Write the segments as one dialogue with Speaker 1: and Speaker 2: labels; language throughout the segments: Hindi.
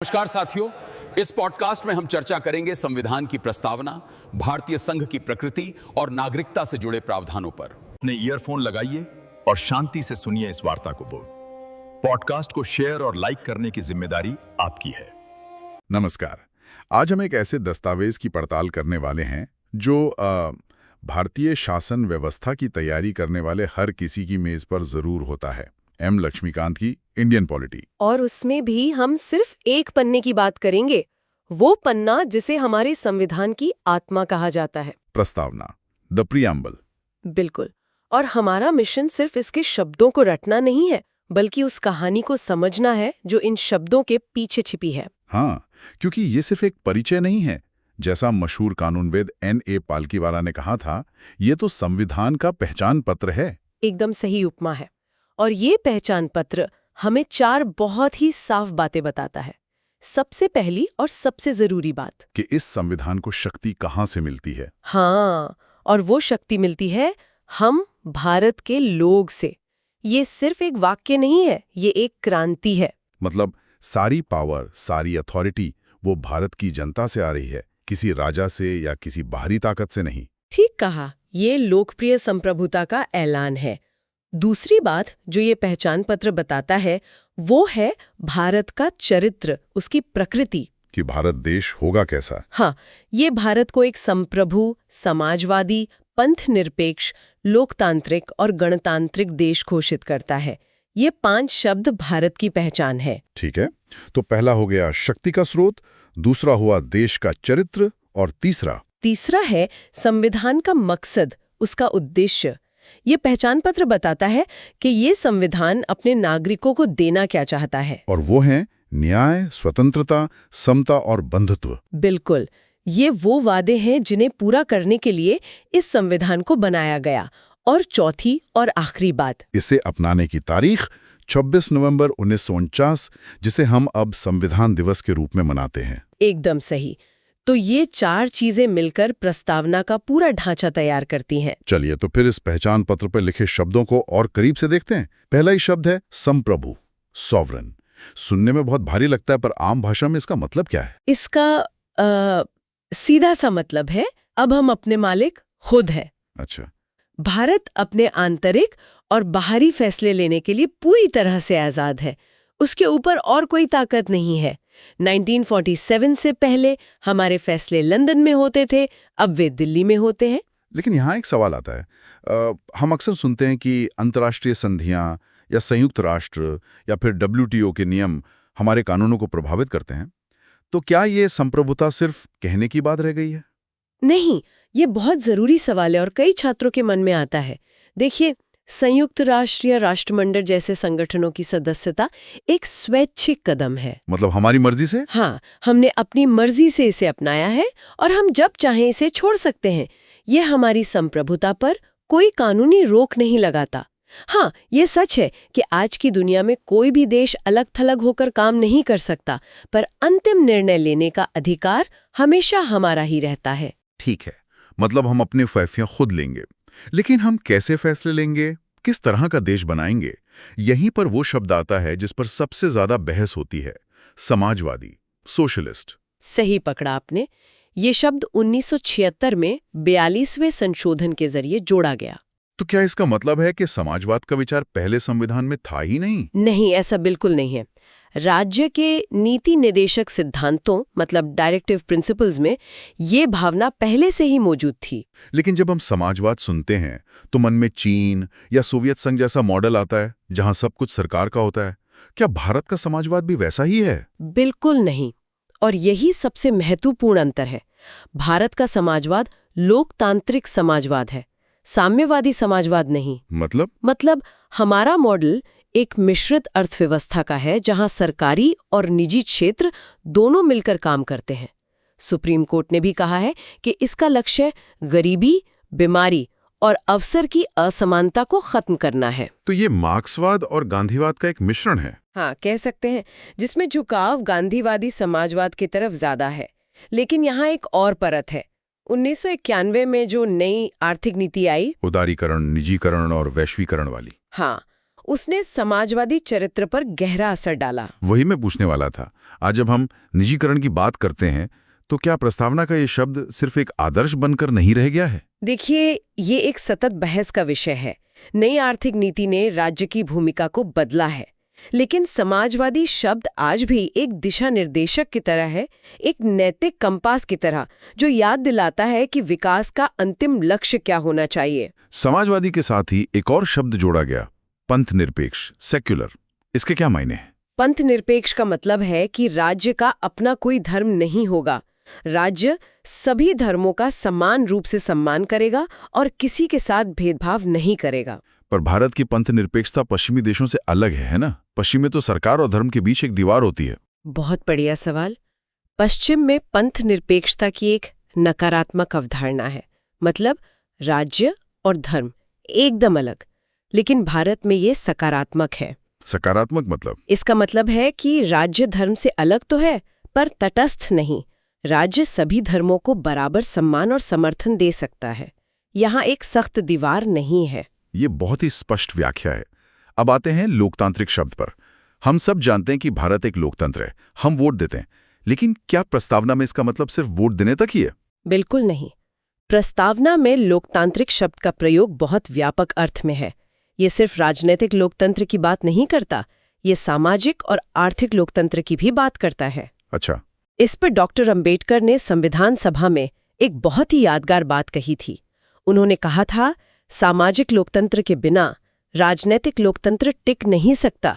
Speaker 1: नमस्कार साथियों, इस पॉडकास्ट में हम चर्चा करेंगे संविधान की प्रस्तावना, भारतीय संघ की प्रकृति और नागरिकता से जुड़े प्रावधानों पर।
Speaker 2: अपने ईयरफोन लगाइए और शांति से सुनिए इस वार्ता को। पॉडकास्ट को शेयर और लाइक करने की जिम्मेदारी आपकी है।
Speaker 3: नमस्कार। आज हम एक ऐसे दस्तावेज की पड़ताल करने वाले हैं जो भारतीय शासन व्यवस्था की तैयारी करने वाले हर किसी की मेज पर जरूर होता है। एम लक्ष्मीकांत की इंडियन पॉलिटी।
Speaker 4: और उसमें भी हम सिर्फ एक पन्ने की बात करेंगे, वो पन्ना जिसे हमारे संविधान की आत्मा कहा जाता है,
Speaker 3: प्रस्तावना, द प्रीएम्बल।
Speaker 4: बिल्कुल। और हमारा मिशन सिर्फ इसके शब्दों को रटना नहीं है, बल्कि उस कहानी को समझना है जो इन शब्दों के पीछे छिपी है।
Speaker 3: हाँ, क्योंकि ये सिर्फ एक परिचय नहीं है। जैसा मशहूर कानूनविद N.A. पालकीवाला ने कहा था, ये तो संविधान का पहचान पत्र है।
Speaker 4: एकदम सही उपमा है। और ये पहचान पत्र हमें चार बहुत ही साफ बातें बताता है। सबसे पहली और सबसे जरूरी बात
Speaker 3: कि इस संविधान को शक्ति कहाँ से मिलती है।
Speaker 4: हाँ, और वो शक्ति मिलती है हम भारत के लोग से। ये सिर्फ एक वाक्य नहीं है, ये एक क्रांति है।
Speaker 3: मतलब सारी पावर, सारी अथॉरिटी वो भारत की जनता से आ रही है, किसी राजा से या किसी बाहरी ताकत से नहीं।
Speaker 4: ठीक कहा, ये लोकप्रिय संप्रभुता का ऐलान है। दूसरी बात जो ये पहचान पत्र बताता है वो है भारत का चरित्र, उसकी प्रकृति।
Speaker 3: कि भारत देश होगा कैसा।
Speaker 4: हाँ, ये भारत को एक संप्रभु, समाजवादी, पंथ निरपेक्ष, लोकतांत्रिक और गणतांत्रिक देश घोषित करता है। ये 5 शब्द भारत की पहचान है।
Speaker 3: ठीक है, तो पहला हो गया शक्ति का स्रोत, दूसरा हुआ देश का चरित्र, और तीसरा है संविधान का मकसद, उसका उद्देश्य। ये पहचान पत्र बताता है कि ये संविधान अपने नागरिकों को देना क्या चाहता है। और वो है न्याय, स्वतंत्रता, समता और बंधुत्व।
Speaker 4: बिल्कुल, ये वो वादे हैं जिन्हें पूरा करने के लिए इस संविधान को बनाया गया। और चौथी और आखिरी बात,
Speaker 3: इसे अपनाने की तारीख 26 नवंबर 1949, जिसे हम अब संविधान दिवस के रूप में मनाते हैं।
Speaker 4: एकदम सही। तो ये 4 चीजें मिलकर प्रस्तावना का पूरा ढांचा तैयार करती हैं।
Speaker 3: चलिए तो फिर इस पहचान पत्र पर लिखे शब्दों को और करीब से देखते हैं। पहला ही शब्द है संप्रभु, सॉवरेन। सुनने में बहुत भारी लगता है, पर आम भाषा में इसका मतलब क्या है?
Speaker 4: इसका सीधा सा मतलब है, अब हम अपने मालिक खुद हैं।
Speaker 3: अच्छा।
Speaker 4: भारत अपने आंतरिक और बाहरी फैसले लेने के लिए पूरी तरह से आजाद है। उसके ऊपर और कोई ताकत नहीं है। 1947 से पहले हमारे फैसले लंदन में होते थे, अब वे दिल्ली में होते हैं।
Speaker 3: लेकिन यहाँ एक सवाल आता है। हम अक्सर सुनते हैं कि अंतर्राष्ट्रीय संधियां या संयुक्त राष्ट्र या फिर WTO के नियम हमारे कानूनों को प्रभावित करते हैं। तो क्या ये संप्रभुता सिर्फ कहने की बात रह गई है?
Speaker 4: नहीं, ये बहुत जरूरी सवाल है और कई छात्रों के मन में आता है। देखिए, संयुक्त राष्ट्र या राष्ट्रमंडल जैसे संगठनों की सदस्यता एक स्वैच्छिक कदम है।
Speaker 3: मतलब हमारी मर्जी से?
Speaker 4: हाँ, हमने अपनी मर्जी से इसे अपनाया है और हम जब चाहें इसे छोड़ सकते हैं। ये हमारी संप्रभुता पर कोई कानूनी रोक नहीं लगाता। हाँ, ये सच है कि आज की दुनिया में कोई भी देश अलग थलग होकर काम नहीं कर सकता, पर अंतिम निर्णय लेने का अधिकार हमेशा हमारा ही रहता है।
Speaker 3: ठीक है, मतलब हम अपने फैसले खुद लेंगे। लेकिन हम कैसे फैसले लेंगे, किस तरह का देश बनाएंगे? यहीं पर वो शब्द आता है जिस पर सबसे ज्यादा बहस होती है, समाजवादी, सोशलिस्ट।
Speaker 4: सही पकड़ा आपने। ये शब्द 1976 में 42वें संशोधन के जरिए जोड़ा गया।
Speaker 3: तो क्या इसका मतलब है कि समाजवाद का विचार पहले संविधान में था ही नहीं?
Speaker 4: नहीं, ऐसा बिल्कुल नहीं है। राज्य के नीति निर्देशक सिद्धांतों, मतलब डायरेक्टिव प्रिंसिपल्स में ये भावना पहले से ही मौजूद थी।
Speaker 3: लेकिन जब हम समाजवाद सुनते हैं तो मन में चीन या सोवियत संघ जैसा मॉडल आता है जहां सब कुछ सरकार का होता है। क्या भारत का समाजवाद भी वैसा ही है?
Speaker 4: बिल्कुल नहीं। और यही सबसे महत्वपूर्ण अंतर है। भारत का समाजवाद लोकतांत्रिक समाजवाद है, साम्यवादी समाजवाद नहीं।
Speaker 3: मतलब
Speaker 4: हमारा मॉडल एक मिश्रित अर्थव्यवस्था का है जहां सरकारी और निजी क्षेत्र दोनों मिलकर काम करते हैं। सुप्रीम कोर्ट ने भी कहा है कि इसका लक्ष्य गरीबी, बीमारी और अवसर की असमानता को खत्म करना है।
Speaker 3: तो ये मार्क्सवाद और गांधीवाद का एक मिश्रण है।
Speaker 4: हाँ, कह सकते हैं, जिसमें झुकाव गांधीवादी समाजवाद की तरफ ज्यादा है। लेकिन यहाँ एक और परत है। 1991 में जो नई आर्थिक नीति आई,
Speaker 3: उदारीकरण, निजीकरण और वैश्वीकरण वाली।
Speaker 4: हाँ, उसने समाजवादी चरित्र पर गहरा असर डाला।
Speaker 3: वही मैं पूछने वाला था। आज जब हम निजीकरण की बात करते हैं तो क्या प्रस्तावना का ये शब्द सिर्फ एक आदर्श बनकर नहीं रह गया है?
Speaker 4: देखिए, ये एक सतत बहस का विषय है। नई आर्थिक नीति ने राज्य की भूमिका को बदला है, लेकिन समाजवादी शब्द आज भी एक दिशा निर्देशक की तरह है, एक नैतिक कंपास की तरह, जो याद दिलाता है कि विकास का अंतिम लक्ष्य क्या होना चाहिए।
Speaker 3: समाजवादी के साथ ही एक और शब्द जोड़ा गया, पंथ निरपेक्ष, सेक्युलर। इसके क्या मायने हैं?
Speaker 4: पंथ निरपेक्ष का मतलब है कि राज्य का अपना कोई धर्म नहीं होगा। राज्य सभी धर्मों का समान रूप से सम्मान करेगा और किसी के साथ भेदभाव नहीं करेगा।
Speaker 3: पर भारत की पंथ निरपेक्षता पश्चिमी देशों से अलग है ना? पश्चिम में तो सरकार और धर्म के बीच एक दीवार होती है।
Speaker 4: बहुत बढ़िया सवाल। पश्चिम में पंथ निरपेक्षता की एक नकारात्मक अवधारणा है, मतलब राज्य और धर्म एकदम अलग। लेकिन भारत में ये सकारात्मक है।
Speaker 3: सकारात्मक मतलब?
Speaker 4: इसका मतलब है कि राज्य धर्म से अलग तो है, पर तटस्थ नहीं। राज्य सभी धर्मों को बराबर सम्मान और समर्थन दे सकता है। यहाँ एक सख्त दीवार नहीं है।
Speaker 3: ये बहुत ही स्पष्ट व्याख्या है। अब आते हैं लोकतांत्रिक शब्द पर। हम सब जानते हैं कि भारत एक लोकतंत्र है, हम वोट देते हैं। लेकिन क्या प्रस्तावना में इसका मतलब सिर्फ वोट देने तक ही है?
Speaker 4: बिल्कुल नहीं। प्रस्तावना में लोकतांत्रिक शब्द का प्रयोग बहुत व्यापक अर्थ में है। ये सिर्फ राजनीतिक लोकतंत्र की बात नहीं करता, ये सामाजिक और आर्थिक लोकतंत्र की भी बात करता है।
Speaker 3: अच्छा।
Speaker 4: इस पर डॉक्टर अंबेडकर ने संविधान सभा में एक बहुत ही यादगार बात कही थी। उन्होंने कहा था, सामाजिक लोकतंत्र के बिना राजनीतिक लोकतंत्र टिक नहीं सकता।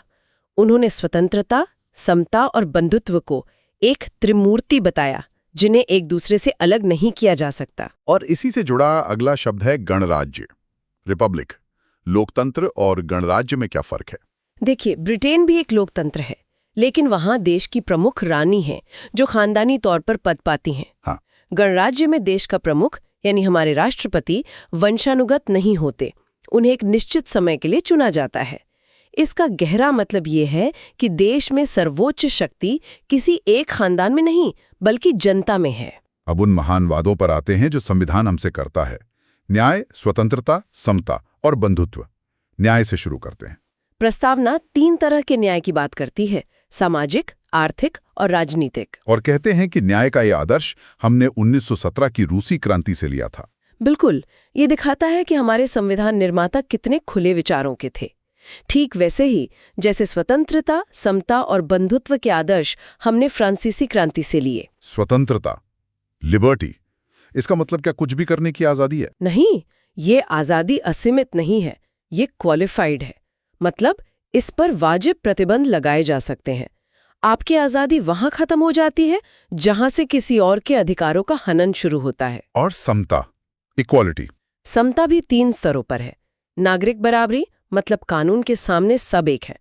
Speaker 4: उन्होंने स्वतंत्रता, समता और बंधुत्व को एक त्रिमूर्ति बताया, जिन्हें एक दूसरे से अलग नहीं किया जा सकता।
Speaker 3: और इसी से जुड़ा अगला शब्द है गणराज्य, रिपब्लिक। लोकतंत्र और गणराज्य में क्या फर्क है?
Speaker 4: देखिए, ब्रिटेन भी एक लोकतंत्र है, लेकिन वहां देश की प्रमुख रानी है जो खानदानी तौर पर पद पाती हैं।
Speaker 3: हाँ।
Speaker 4: गणराज्य में देश का प्रमुख यानी हमारे राष्ट्रपति वंशानुगत नहीं होते, उन्हें एक निश्चित समय के लिए चुना जाता है। इसका गहरा मतलब ये है कि देश में सर्वोच्च शक्ति किसी एक खानदान में नहीं, बल्कि जनता में है।
Speaker 3: अब उन महान वादों पर आते हैं जो संविधान हमसे करता है। न्याय, स्वतंत्रता, समता और बंधुत्व। न्याय से शुरू करते हैं।
Speaker 4: प्रस्तावना 3 तरह के न्याय की बात करती है, सामाजिक, आर्थिक और राजनीतिक।
Speaker 3: और कहते हैं कि न्याय का यह आदर्श हमने 1917 की रूसी क्रांति से लिया था।
Speaker 4: बिल्कुल, ये दिखाता है कि हमारे संविधान निर्माता कितने खुले विचारों के थे। ठीक वैसे ही जैसे स्वतंत्रता, समता और बंधुत्व के आदर्श हमने फ्रांसीसी क्रांति से लिए।
Speaker 3: स्वतंत्रता, लिबर्टी, इसका मतलब क्या कुछ भी करने की आजादी है?
Speaker 4: नहीं, ये आजादी असीमित नहीं है, ये क्वालिफाइड है। मतलब इस पर वाजिब प्रतिबंध लगाए जा सकते हैं। आपकी आजादी वहां खत्म हो जाती है जहां से किसी और के अधिकारों का हनन शुरू होता है।
Speaker 3: और समता, इक्वालिटी।
Speaker 4: समता भी 3 स्तरों पर है। नागरिक बराबरी, मतलब कानून के सामने सब एक हैं।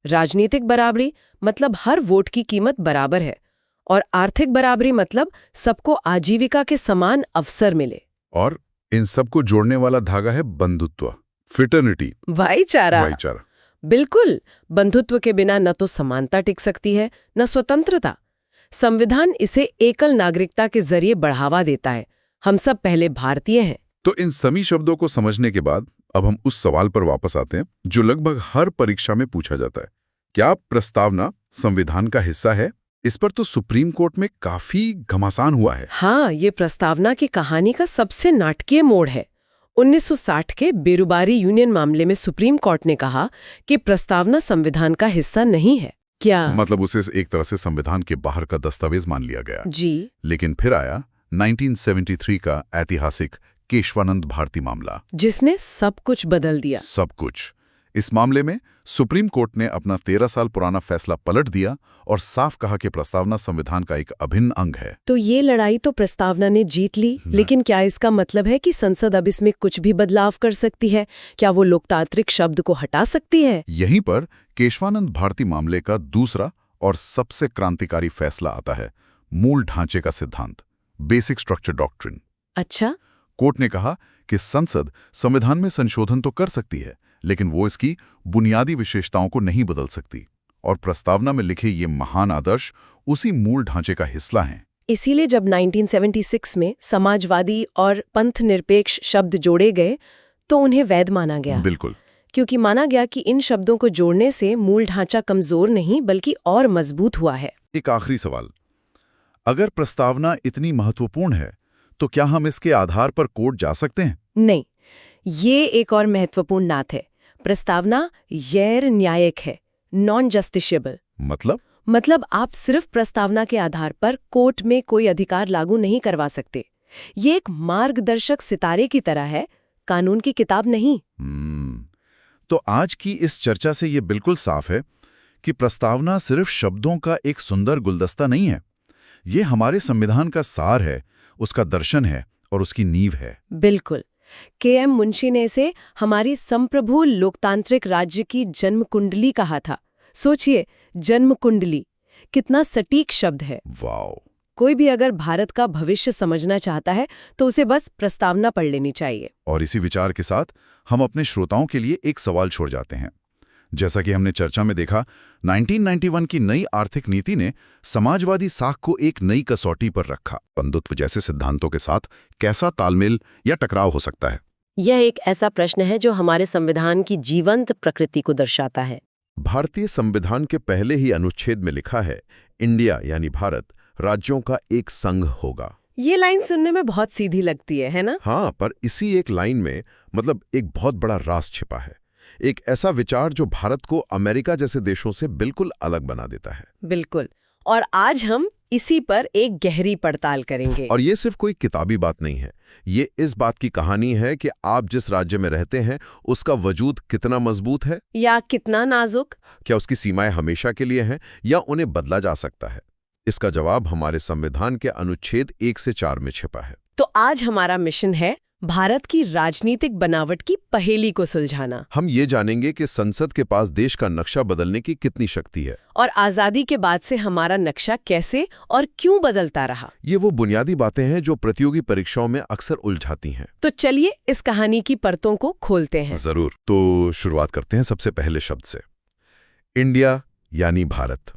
Speaker 4: राजनीतिक बराबरी, मतलब हर वोट की कीमत बराबर है। और आर्थिक बराबरी, मतलब सबको आजीविका के समान अवसर मिले।
Speaker 3: और इन सबको जोड़ने वाला धागा है बंधुत्व, फ्रेटर्निटी,
Speaker 4: भाईचारा। बिल्कुल, बंधुत्व के बिना न तो समानता टिक सकती है, न स्वतंत्रता। संविधान इसे एकल नागरिकता के जरिए बढ़ावा देता है। हम सब पहले भारतीय हैं।
Speaker 3: तो इन सभी शब्दों को समझने के बाद अब हम उस सवाल पर वापस आते हैं जो लगभग हर परीक्षा में पूछा जाता है। क्या प्रस्तावना संविधान का हिस्सा है? इस पर तो सुप्रीम कोर्ट में काफी घमासान हुआ है।
Speaker 4: हाँ, ये प्रस्तावना की कहानी का सबसे नाटकीय मोड़ है। 1960 के बेरुबारी यूनियन मामले में सुप्रीम कोर्ट ने कहा कि प्रस्तावना संविधान का हिस्सा नहीं है। क्या
Speaker 3: मतलब उसे एक तरह से संविधान के बाहर का दस्तावेज मान लिया गया।
Speaker 4: जी।
Speaker 3: लेकिन फिर आया 1973 का ऐतिहासिक केशवानंद भारती मामला,
Speaker 4: जिसने सब कुछ बदल दिया।
Speaker 3: सब कुछ। इस मामले में सुप्रीम कोर्ट ने अपना 13 साल पुराना फैसला पलट दिया और साफ कहा कि प्रस्तावना संविधान का एक अभिन्न अंग है।
Speaker 4: तो ये लड़ाई तो प्रस्तावना ने जीत ली, लेकिन क्या इसका मतलब है कि संसद अब इसमें कुछ भी बदलाव कर सकती है? क्या वो लोकतांत्रिक शब्द को हटा सकती है?
Speaker 3: यहीं पर केशवानंद भारती मामले का दूसरा और सबसे क्रांतिकारी फैसला आता है, मूल ढांचे का सिद्धांत, बेसिक स्ट्रक्चर डॉक्ट्रिन।
Speaker 4: अच्छा।
Speaker 3: कोर्ट ने कहा कि संसद संविधान में संशोधन तो कर सकती है, लेकिन वो इसकी बुनियादी विशेषताओं को नहीं बदल सकती। और प्रस्तावना में लिखे ये महान आदर्श उसी मूल ढांचे का हिस्सा हैं।
Speaker 4: इसीलिए जब 1976 में समाजवादी और पंथ निरपेक्ष शब्द जोड़े गए तो उन्हें वैध माना गया।
Speaker 3: बिल्कुल।
Speaker 4: क्योंकि माना गया कि इन शब्दों को जोड़ने से मूल ढांचा कमजोर नहीं बल्कि और मजबूत हुआ है।
Speaker 3: एक आखिरी सवाल, अगर प्रस्तावना इतनी महत्वपूर्ण है तो क्या हम इसके आधार पर कोर्ट जा सकते हैं?
Speaker 4: नहीं, ये एक और महत्वपूर्ण नात है। प्रस्तावना गैर न्यायिक है, नॉन जस्टिशिएबल। मतलब आप सिर्फ प्रस्तावना के आधार पर कोर्ट में कोई अधिकार लागू नहीं करवा सकते। ये एक मार्गदर्शक सितारे की तरह है, कानून की किताब नहीं।
Speaker 3: तो आज की इस चर्चा से ये बिल्कुल साफ है कि प्रस्तावना सिर्फ शब्दों का एक सुंदर गुलदस्ता नहीं है। ये हमारे संविधान का सार है, उसका दर्शन है और उसकी नींव है।
Speaker 4: बिल्कुल। के.एम. मुंशी ने इसे हमारी संप्रभु लोकतांत्रिक राज्य की जन्म कुंडली कहा था। सोचिए, जन्म कुंडली कितना सटीक शब्द है।
Speaker 3: वाओ!
Speaker 4: कोई भी अगर भारत का भविष्य समझना चाहता है तो उसे बस प्रस्तावना पढ़ लेनी चाहिए।
Speaker 3: और इसी विचार के साथ हम अपने श्रोताओं के लिए एक सवाल छोड़ जाते हैं। जैसा कि हमने चर्चा में देखा, 1991 की नई आर्थिक नीति ने समाजवादी साख को एक नई कसौटी पर रखा। बंधुत्व जैसे सिद्धांतों के साथ कैसा तालमेल या टकराव हो सकता है?
Speaker 4: यह एक ऐसा प्रश्न है जो हमारे संविधान की जीवंत प्रकृति को दर्शाता है।
Speaker 3: भारतीय संविधान के पहले ही अनुच्छेद में लिखा है, इंडिया यानी भारत राज्यों का एक संघ होगा।
Speaker 4: ये लाइन सुनने में बहुत सीधी लगती है ना?
Speaker 3: हाँ, पर इसी एक लाइन में मतलब एक बहुत बड़ा राज छिपा है। एक ऐसा विचार जो भारत को अमेरिका जैसे देशों से बिल्कुल अलग बना देता है।
Speaker 4: बिल्कुल। और आज हम इसी पर एक गहरी पड़ताल करेंगे।
Speaker 3: और ये सिर्फ कोई किताबी बात नहीं है, ये इस बात की कहानी है कि आप जिस राज्य में रहते हैं उसका वजूद कितना मजबूत है
Speaker 4: या कितना नाजुक।
Speaker 3: क्या उसकी सीमाएं हमेशा के लिए हैं या उन्हें बदला जा सकता है? इसका जवाब हमारे संविधान के अनुच्छेद 1 से 4 में छिपा है।
Speaker 4: तो आज हमारा मिशन है भारत की राजनीतिक बनावट की पहेली को सुलझाना।
Speaker 3: हम ये जानेंगे कि संसद के पास देश का नक्शा बदलने की कितनी शक्ति है
Speaker 4: और आजादी के बाद से हमारा नक्शा कैसे और क्यों बदलता रहा।
Speaker 3: ये वो बुनियादी बातें हैं जो प्रतियोगी परीक्षाओं में अक्सर उलझाती हैं।
Speaker 4: तो चलिए इस कहानी की परतों को खोलते हैं।
Speaker 3: जरूर। तो शुरुआत करते हैं सबसे पहले शब्द से, इंडिया यानी भारत।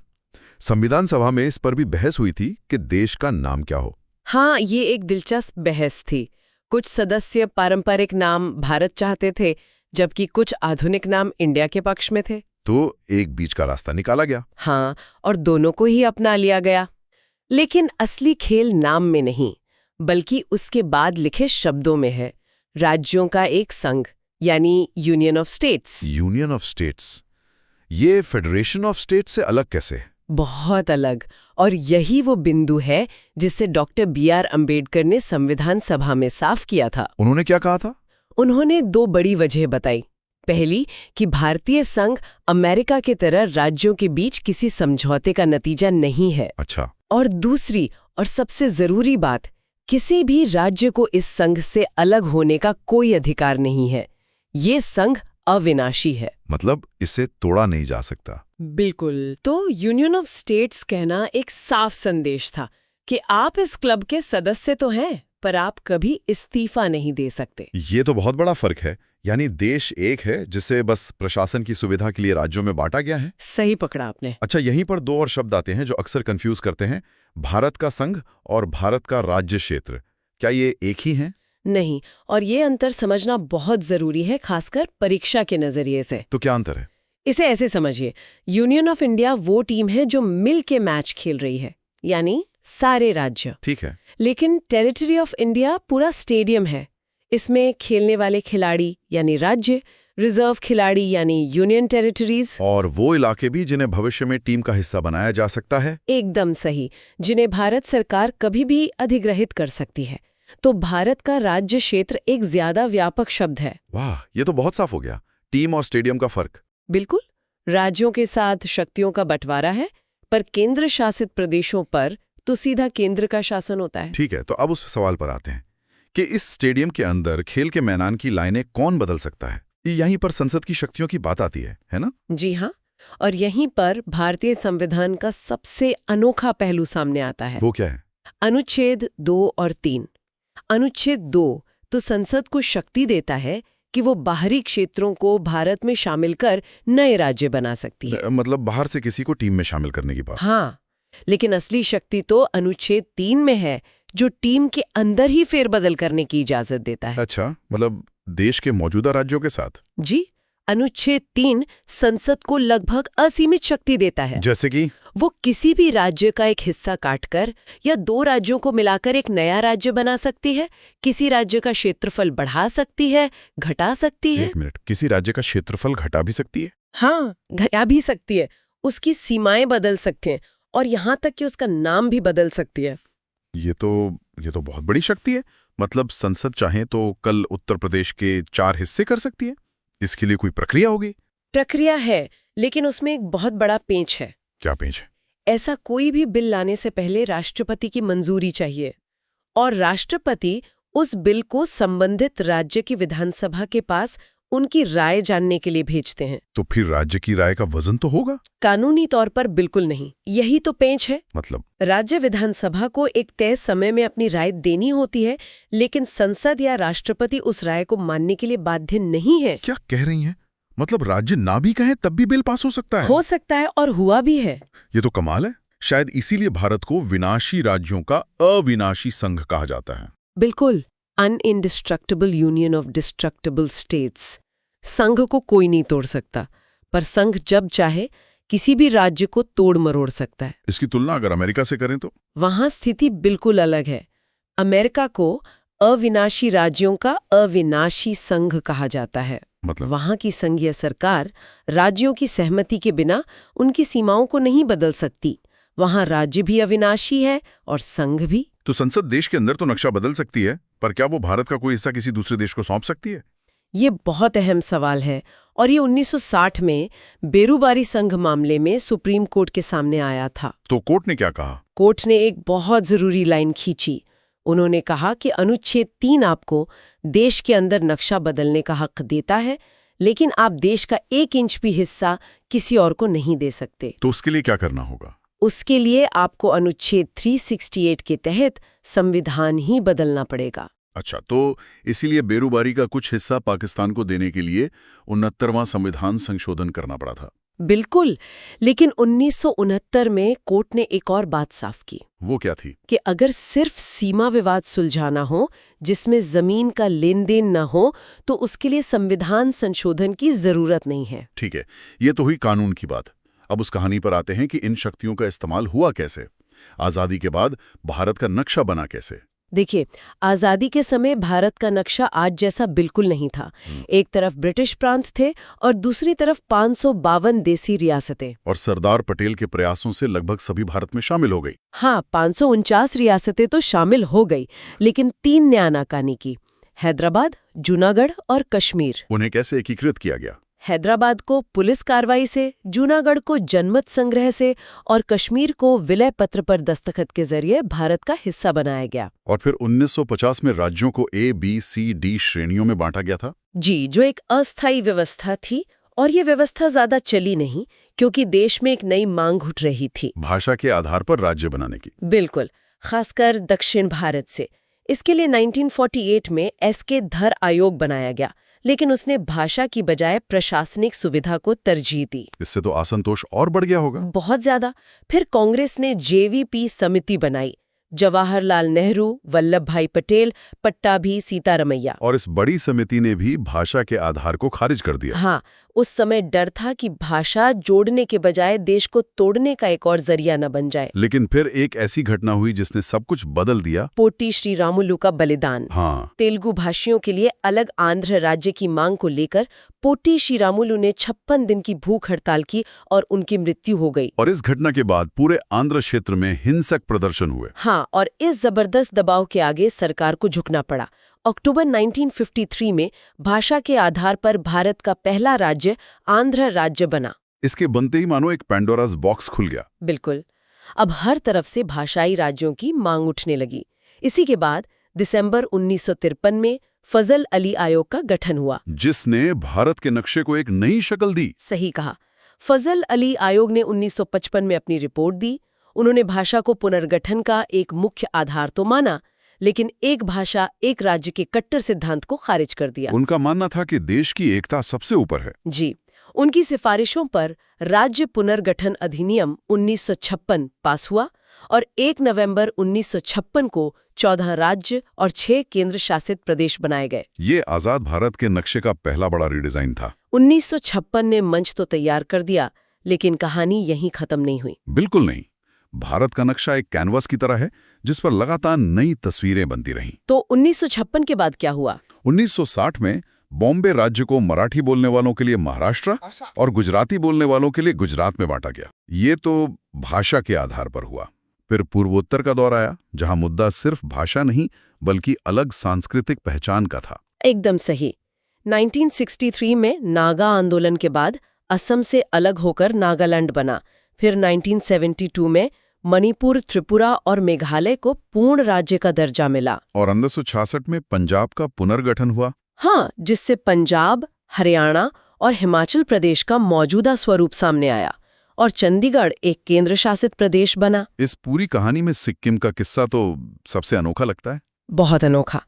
Speaker 3: संविधान सभा में इस पर भी बहस हुई थी कि देश का नाम क्या हो।
Speaker 4: हाँ, ये एक दिलचस्प बहस थी। कुछ सदस्य पारंपरिक नाम भारत चाहते थे, जबकि कुछ आधुनिक नाम इंडिया के पक्ष में थे।
Speaker 3: तो एक बीच का रास्ता निकाला गया।
Speaker 4: हाँ, और दोनों को ही अपना लिया गया। लेकिन असली खेल नाम में नहीं, बल्कि उसके बाद लिखे शब्दों में है। राज्यों का एक संघ यानी union of states.
Speaker 3: Union of states, ये फेडरेशन ऑफ स्टेट्स से अलग कैसे?
Speaker 4: बहुत अलग। और यही वो बिंदु है जिसे डॉक्टर B.R. अम्बेडकर ने संविधान सभा में साफ किया था।
Speaker 3: उन्होंने क्या कहा था?
Speaker 4: उन्होंने 2 बड़ी वजह बताई। पहली कि भारतीय संघ अमेरिका की तरह राज्यों के बीच किसी समझौते का नतीजा नहीं है।
Speaker 3: अच्छा।
Speaker 4: और दूसरी और सबसे जरूरी बात, किसी भी राज्य को इस संघ से अलग होने का कोई अधिकार नहीं है। ये संघ अविनाशी है,
Speaker 3: मतलब इसे तोड़ा नहीं जा सकता।
Speaker 4: बिल्कुल। तो यूनियन ऑफ स्टेट्स कहना एक साफ संदेश था कि आप इस क्लब के सदस्य तो हैं, पर आप कभी इस्तीफा नहीं दे सकते।
Speaker 3: ये तो बहुत बड़ा फर्क है। यानी देश एक है जिसे बस प्रशासन की सुविधा के लिए राज्यों में बांटा गया है।
Speaker 4: सही पकड़ा आपने।
Speaker 3: अच्छा, यहीं पर 2 और शब्द आते हैं जो अक्सर कंफ्यूज करते हैं, भारत का संघ और भारत का राज्य क्षेत्र। क्या ये एक ही हैं?
Speaker 4: नहीं, और ये अंतर समझना बहुत जरूरी है, खासकर परीक्षा के नजरिए से।
Speaker 3: तो क्या अंतर है?
Speaker 4: इसे ऐसे समझिए, यूनियन ऑफ इंडिया वो टीम है जो मिल के मैच खेल रही है, यानी सारे राज्य।
Speaker 3: ठीक है।
Speaker 4: लेकिन टेरिटरी ऑफ इंडिया पूरा स्टेडियम है। इसमें खेलने वाले खिलाड़ी यानी राज्य, रिजर्व खिलाड़ी यानी यूनियन टेरिटरीज,
Speaker 3: और वो इलाके भी जिन्हें भविष्य में टीम का हिस्सा बनाया जा सकता है।
Speaker 4: एकदम सही, जिन्हें भारत सरकार कभी भी अधिग्रहित कर सकती है। तो भारत का राज्य क्षेत्र एक ज्यादा व्यापक शब्द है।
Speaker 3: वाह, ये तो बहुत साफ हो गया। टीम और स्टेडियम का फर्क।
Speaker 4: बिल्कुल। राज्यों के साथ शक्तियों का बंटवारा है, पर केंद्र शासित प्रदेशों पर तो सीधा केंद्र का शासन होता है।
Speaker 3: ठीक है, तो अब उस सवाल पर आते हैं कि इस स्टेडियम के अंदर खेल के मैदान की लाइनें कौन बदल सकता है? यहीं पर संसद की शक्तियों की बात आती है ना?
Speaker 4: जी हाँ, और यहीं पर भारतीय संविधान का सबसे अनोखा पहलू सामने आता है।
Speaker 3: वो क्या है?
Speaker 4: अनुच्छेद 2 और 3। अनुच्छेद 2 तो संसद को शक्ति देता है कि वो बाहरी क्षेत्रों को भारत में शामिल कर नए राज्य बना सकती है।
Speaker 3: मतलब बाहर से किसी को टीम में शामिल करने की बात।
Speaker 4: हाँ, लेकिन असली शक्ति तो अनुच्छेद 3 में है, जो टीम के अंदर ही फेरबदल करने की इजाजत देता है।
Speaker 3: अच्छा, मतलब देश के मौजूदा राज्यों के साथ?
Speaker 4: जी, अनुच्छेद 3 संसद को लगभग असीमित शक्ति देता है।
Speaker 3: जैसे कि
Speaker 4: वो किसी भी राज्य का एक हिस्सा काटकर या 2 राज्यों को मिलाकर एक नया राज्य बना सकती है, किसी राज्य का क्षेत्रफल बढ़ा सकती है, घटा सकती है।
Speaker 3: 1 मिनट, किसी राज्य का क्षेत्रफल घटा भी सकती है?
Speaker 4: हाँ, घटा भी सकती है, उसकी सीमाएं बदल सकती हैं और यहाँ तक कि उसका नाम भी बदल सकती है।
Speaker 3: ये तो बहुत बड़ी शक्ति है। मतलब संसद चाहे तो कल उत्तर प्रदेश के 4 हिस्से कर सकती है। इसके लिए कोई प्रक्रिया होगी?
Speaker 4: प्रक्रिया है, लेकिन उसमें एक बहुत बड़ा पेंच है।
Speaker 3: क्या पेंच है?
Speaker 4: ऐसा कोई भी बिल लाने से पहले राष्ट्रपति की मंजूरी चाहिए और राष्ट्रपति उस बिल को संबंधित राज्य की विधानसभा के पास उनकी राय जानने के लिए भेजते हैं।
Speaker 3: तो फिर राज्य की राय का वजन तो होगा?
Speaker 4: कानूनी तौर पर बिल्कुल नहीं। यही तो पेंच है।
Speaker 3: मतलब
Speaker 4: राज्य विधानसभा को एक तय समय में अपनी राय देनी होती है, लेकिन संसद या राष्ट्रपति उस राय को मानने के लिए बाध्य नहीं है।
Speaker 3: क्या कह रही हैं? मतलब राज्य ना भी कहे तब भी बिल पास हो सकता है?
Speaker 4: हो सकता है और हुआ भी है।
Speaker 3: ये तो कमाल है। शायद इसीलिए भारत को विनाशी राज्यों का अविनाशी संघ कहा जाता है।
Speaker 4: बिल्कुल, अनइंडिस्ट्रक्टिबल यूनियन ऑफ डिस्ट्रक्टिबल स्टेट्स। संघ को कोई नहीं तोड़ सकता, पर संघ जब चाहे किसी भी राज्य को तोड़ मरोड़ सकता है।
Speaker 3: इसकी तुलना अगर अमेरिका से करें तो?
Speaker 4: वहां स्थिति बिल्कुल अलग है। अमेरिका को अविनाशी राज्यों का अविनाशी संघ कहा जाता है।
Speaker 3: मतलब
Speaker 4: वहां की संघीय सरकार राज्यों की सहमति के बिना उनकी सीमाओं को नहीं बदल सकती। वहां राज्य भी अविनाशी है और संघ भी।
Speaker 3: तो संसद देश के अंदर तो नक्शा बदल सकती है, पर क्या वो भारत का कोई हिस्सा किसी दूसरे देश को सौंप सकती है?
Speaker 4: ये बहुत अहम सवाल है और ये 1960 में बेरूबारी संघ मामले में सुप्रीम कोर्ट के सामने आया था।
Speaker 3: तो कोर्ट ने क्या कहा?
Speaker 4: कोर्ट ने एक बहुत जरूरी लाइन खींची। उन्होंने कहा कि अनुच्छेद 3 आपको देश के अंदर नक्शा बदलने का हक देता है, लेकिन आप देश का 1 इंच भी हिस्सा किसी और को नहीं दे सकते।
Speaker 3: तो उसके लिए क्या करना होगा?
Speaker 4: उसके लिए आपको अनुच्छेद 368 के तहत संविधान ही बदलना पड़ेगा।
Speaker 3: अच्छा, तो इसीलिए बेरूबारी का कुछ हिस्सा पाकिस्तान को देने के लिए 69वां संविधान संशोधन करना पड़ा था।
Speaker 4: बिल्कुल, लेकिन 1969 में कोर्ट ने एक और बात साफ की।
Speaker 3: वो क्या थी?
Speaker 4: कि अगर सिर्फ सीमा विवाद सुलझाना हो जिसमें जमीन का लेन देन न हो, तो उसके लिए संविधान संशोधन की जरूरत नहीं है।
Speaker 3: ठीक है, ये तो हुई कानून की बात। अब उस कहानी पर आते हैं कि इन शक्तियों का इस्तेमाल हुआ कैसे। आजादी के बाद भारत का नक्शा बना कैसे?
Speaker 4: देखिए, आजादी के समय भारत का नक्शा आज जैसा बिल्कुल नहीं था। एक तरफ ब्रिटिश प्रांत थे और दूसरी तरफ 552 देसी रियासतें।
Speaker 3: और सरदार पटेल के प्रयासों से लगभग सभी भारत में शामिल हो गई।
Speaker 4: हाँ, 549 रियासतें तो शामिल हो गई, लेकिन 3 ने आनाकानी की: हैदराबाद, जूनागढ़ और कश्मीर।
Speaker 3: उन्हें कैसे एकीकृत किया गया?
Speaker 4: हैदराबाद को पुलिस कार्रवाई से, जूनागढ़ को जनमत संग्रह से और कश्मीर को विलय पत्र पर दस्तखत के जरिए भारत का हिस्सा बनाया गया।
Speaker 3: और फिर 1950 में राज्यों को A, B, C, D श्रेणियों में बांटा गया था।
Speaker 4: जी, जो एक अस्थायी व्यवस्था थी, और ये व्यवस्था ज्यादा चली नहीं क्योंकि देश में एक नई मांग उठ रही थी,
Speaker 3: भाषा के आधार पर राज्य बनाने की।
Speaker 4: बिल्कुल, खासकर दक्षिण भारत से। इसके लिए 1948 में S.K. धर आयोग बनाया गया, लेकिन उसने भाषा की बजाय प्रशासनिक सुविधा को तरजीह दी।
Speaker 3: इससे तो असंतोष और बढ़ गया होगा।
Speaker 4: बहुत ज्यादा। फिर कांग्रेस ने JVP समिति बनाई। जवाहरलाल नेहरू, वल्लभ भाई पटेल, पट्टाभी, सीतारमैया।
Speaker 3: और इस बड़ी समिति ने भी भाषा के आधार को खारिज कर दिया।
Speaker 4: हाँ, उस समय डर था कि भाषा जोड़ने के बजाय देश को तोड़ने का एक और जरिया न बन जाए।
Speaker 3: लेकिन फिर एक ऐसी घटना हुई जिसने सब कुछ बदल दिया।
Speaker 4: पोटी श्रीरामुलु का बलिदान।
Speaker 3: हाँ,
Speaker 4: तेलुगु भाषियों के लिए अलग आंध्र राज्य की मांग को लेकर पोटी श्रीरामुलु ने 56 दिन की भूख हड़ताल की और उनकी मृत्यु हो गई।
Speaker 3: और इस घटना के बाद पूरे आंध्र क्षेत्र में हिंसक प्रदर्शन हुए।
Speaker 4: हाँ, और इस जबरदस्त दबाव के आगे सरकार को झुकना पड़ा। अक्टूबर 1953 में भाषा के आधार पर भारत का पहला राज्य आंध्र राज्य बना।
Speaker 3: इसके बनते ही मानो एक पैंडोरास बॉक्स खुल गया।
Speaker 4: बिल्कुल। अब हर तरफ से भाषाई राज्यों की मांग उठने लगी। इसी के बाद दिसंबर 1953 में फजल अली आयोग का गठन हुआ,
Speaker 3: जिसने भारत के नक्शे को एक नई शक्ल दी।
Speaker 4: सही कहा। फजल अली आयोग ने 1955 में अपनी रिपोर्ट दी। उन्होंने भाषा को पुनर्गठन का एक मुख्य आधार तो माना, लेकिन एक भाषा एक राज्य के कट्टर सिद्धांत को खारिज कर दिया।
Speaker 3: उनका मानना था कि देश की एकता सबसे ऊपर है।
Speaker 4: जी, उनकी सिफारिशों पर राज्य पुनर्गठन अधिनियम 1956 पास हुआ और 1 नवंबर 1956 को 14 राज्य और 6 केंद्र शासित प्रदेश बनाए गए।
Speaker 3: ये आजाद भारत के नक्शे का पहला बड़ा रिडिजाइन था।
Speaker 4: 1956 ने मंच तो तैयार कर दिया, लेकिन कहानी यहीं खत्म नहीं हुई।
Speaker 3: बिल्कुल नहीं। भारत का नक्शा एक कैनवास की तरह है जिस पर लगातार नई तस्वीरें बनती रहीं।
Speaker 4: तो 1956 के बाद क्या हुआ?
Speaker 3: 1960 में बॉम्बे राज्य को मराठी बोलने वालों के लिए महाराष्ट्र और गुजराती बोलने वालों के लिए गुजरात में बांटा गया। ये तो भाषा के आधार पर हुआ। फिर पूर्वोत्तर का दौर आया, जहां मुद्दा सिर्फ भाषा नहीं बल्कि अलग सांस्कृतिक पहचान का था।
Speaker 4: एकदम सही। 1963 में नागा आंदोलन के बाद असम से अलग होकर नागालैंड बना। फिर 1972 में मणिपुर, त्रिपुरा और मेघालय को पूर्ण राज्य का दर्जा मिला।
Speaker 3: और 1966 में पंजाब का पुनर्गठन हुआ।
Speaker 4: हाँ, जिससे पंजाब, हरियाणा और हिमाचल प्रदेश का मौजूदा स्वरूप सामने आया और चंडीगढ़ एक केंद्र शासित प्रदेश बना।
Speaker 3: इस पूरी कहानी में सिक्किम का किस्सा तो सबसे अनोखा लगता है।
Speaker 4: बहुत अनोखा।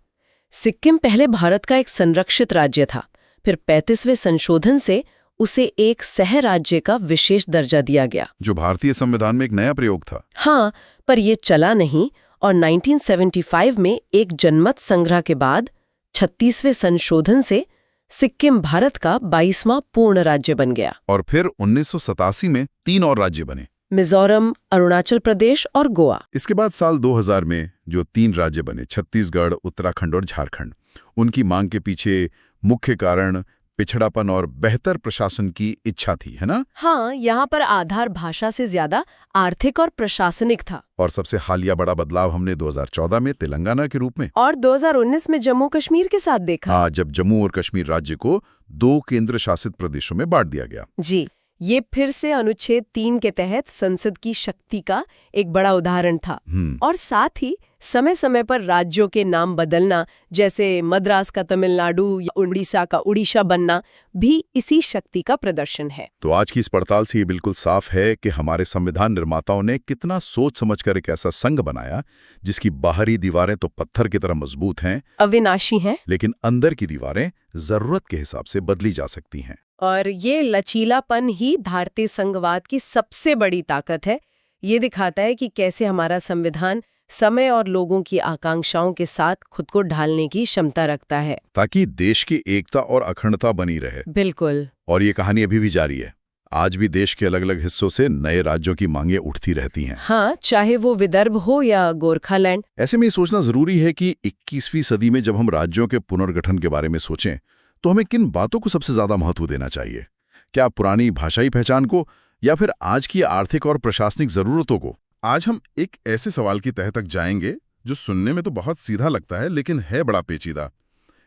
Speaker 4: सिक्किम पहले भारत का एक संरक्षित राज्य था। फिर 35वें संशोधन से उसे एक सह राज्य का विशेष दर्जा दिया गया,
Speaker 3: जो भारतीय संविधान में एक नया प्रयोग था।
Speaker 4: हाँ, पर ये चला नहीं और 1975 में एक जनमत संग्रह के बाद 36वें संशोधन से सिक्किम भारत का 22वां पूर्ण राज्य बन गया।
Speaker 3: और फिर 1987 में 3 और राज्य बने,
Speaker 4: मिजोरम, अरुणाचल प्रदेश और गोवा।
Speaker 3: इसके बाद साल 2000 में जो 3 राज्य बने, छत्तीसगढ़, उत्तराखंड और झारखंड, उनकी मांग के पीछे मुख्य कारण पिछड़ापन और बेहतर प्रशासन की इच्छा थी, है ना?
Speaker 4: हाँ, यहाँ पर आधार भाषा से ज्यादा आर्थिक और प्रशासनिक था।
Speaker 3: और सबसे हालिया बड़ा बदलाव हमने 2014 में तेलंगाना के रूप में और
Speaker 4: 2019 में जम्मू कश्मीर के साथ देखा।
Speaker 3: हाँ, जब जम्मू और कश्मीर राज्य को 2 केंद्र शासित प्रदेशों में बांट दिया गया।
Speaker 4: जी, ये फिर से अनुच्छेद 3 के तहत संसद की शक्ति का एक बड़ा उदाहरण था। और साथ ही समय समय पर राज्यों के नाम बदलना, जैसे मद्रास का तमिलनाडु या उड़ीसा का उड़ीसा बनना, भी इसी शक्ति का प्रदर्शन है।
Speaker 3: तो आज की इस पड़ताल से ये बिल्कुल साफ है कि हमारे संविधान निर्माताओं ने कितना सोच समझकर एक ऐसा संघ बनाया जिसकी बाहरी दीवारें तो पत्थर की तरह मजबूत हैं,
Speaker 4: अविनाशी हैं,
Speaker 3: लेकिन अंदर की दीवारें जरूरत के हिसाब से बदली जा सकती हैं।
Speaker 4: और ये लचीलापन ही भारतीय संघवाद की सबसे बड़ी ताकत है। ये दिखाता है कि कैसे हमारा संविधान समय और लोगों की आकांक्षाओं के साथ खुद को ढालने की क्षमता रखता है,
Speaker 3: ताकि देश की एकता और अखंडता बनी रहे।
Speaker 4: बिल्कुल।
Speaker 3: और ये कहानी अभी भी जारी है। आज भी देश के अलग अलग हिस्सों से नए राज्यों की मांगें उठती रहती हैं।
Speaker 4: हाँ, चाहे वो विदर्भ हो या गोरखालैंड।
Speaker 3: ऐसे में ये सोचना जरूरी है कि 21वीं सदी में जब हम राज्यों के पुनर्गठन के बारे में सोचें तो हमें किन बातों को सबसे ज्यादा महत्व देना चाहिए? क्या पुरानी भाषाई पहचान को या फिर आज की आर्थिक और प्रशासनिक जरूरतों को? आज हम एक ऐसे सवाल की तह तक जाएंगे जो सुनने में तो बहुत सीधा लगता है, लेकिन है बड़ा पेचीदा।